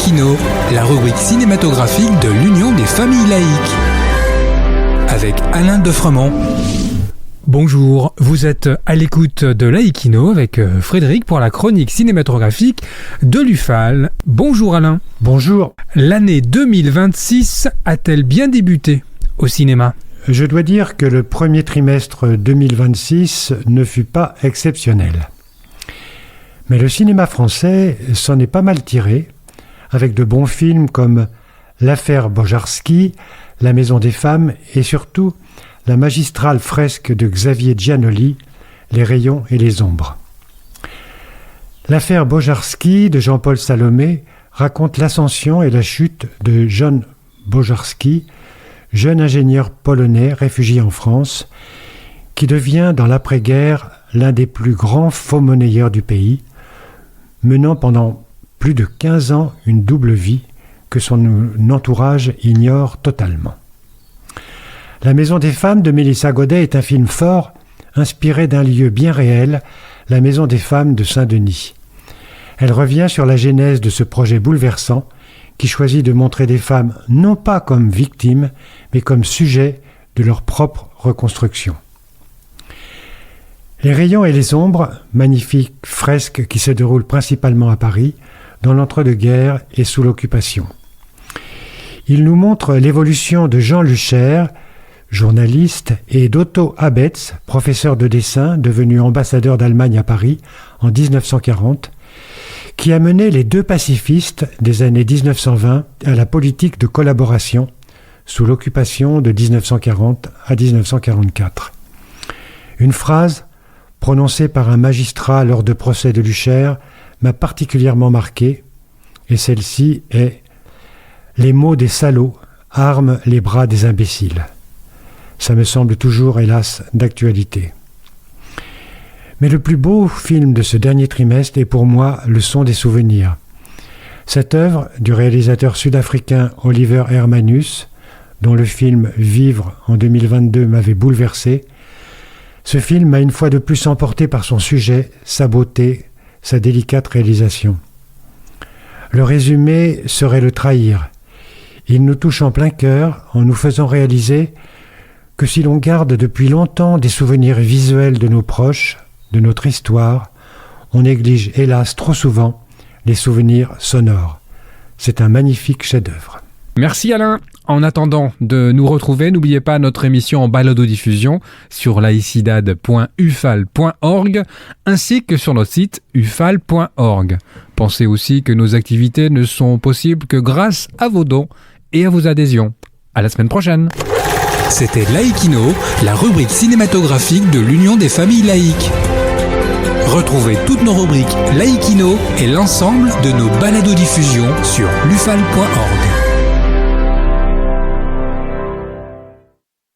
Laïkino, la rubrique cinématographique de l'Union des familles laïques. Avec Alain Defremont. Bonjour, vous êtes à l'écoute de Laïkino avec Frédéric pour la chronique cinématographique de l'UFAL. Bonjour Alain. Bonjour. L'année 2026 a-t-elle bien débuté au cinéma ? Je dois dire que le premier trimestre 2026 ne fut pas exceptionnel. Mais le cinéma français s'en est pas mal tiré, avec de bons films comme L'affaire Bojarski, La maison des femmes et surtout la magistrale fresque de Xavier Giannoli, Les rayons et les ombres. L'affaire Bojarski de Jean-Paul Salomé raconte l'ascension et la chute de John Bojarski, jeune ingénieur polonais réfugié en France, qui devient dans l'après-guerre l'un des plus grands faux-monnayeurs du pays, menant pendant plus de 15 ans une double vie que son entourage ignore totalement. La maison des femmes de Mélissa Godet est un film fort, inspiré d'un lieu bien réel, la maison des femmes de Saint-Denis. Elle revient sur la genèse de ce projet bouleversant qui choisit de montrer des femmes non pas comme victimes, mais comme sujets de leur propre reconstruction. Les rayons et les ombres, magnifique fresque qui se déroule principalement à Paris, dans l'entre-deux-guerres et sous l'occupation. Il nous montre l'évolution de Jean Lucher, journaliste, et d'Otto Abetz, professeur de dessin, devenu ambassadeur d'Allemagne à Paris en 1940, qui a mené les deux pacifistes des années 1920 à la politique de collaboration sous l'occupation de 1940 à 1944. Une phrase prononcée par un magistrat lors de procès de Lucher m'a particulièrement marqué, et celle-ci est « Les mots des salauds arment les bras des imbéciles ». Ça me semble toujours, hélas, d'actualité. Mais le plus beau film de ce dernier trimestre est pour moi Le son des souvenirs. Cette œuvre du réalisateur sud-africain Oliver Hermanus, dont le film Vivre en 2022 m'avait bouleversé, ce film m'a une fois de plus emporté par son sujet, sa beauté, sa délicate réalisation. Le résumé serait le trahir. Il nous touche en plein cœur en nous faisant réaliser que si l'on garde depuis longtemps des souvenirs visuels de nos proches, de notre histoire, on néglige hélas trop souvent les souvenirs sonores. C'est un magnifique chef-d'œuvre. Merci Alain. En attendant de nous retrouver, n'oubliez pas notre émission en balado-diffusion sur laicidad.ufal.org ainsi que sur notre site ufal.org. Pensez aussi que nos activités ne sont possibles que grâce à vos dons et à vos adhésions. À la semaine prochaine. C'était Laïkino, la rubrique cinématographique de l'Union des familles laïques. Retrouvez toutes nos rubriques Laïkino et l'ensemble de nos balados-diffusions sur lufal.org.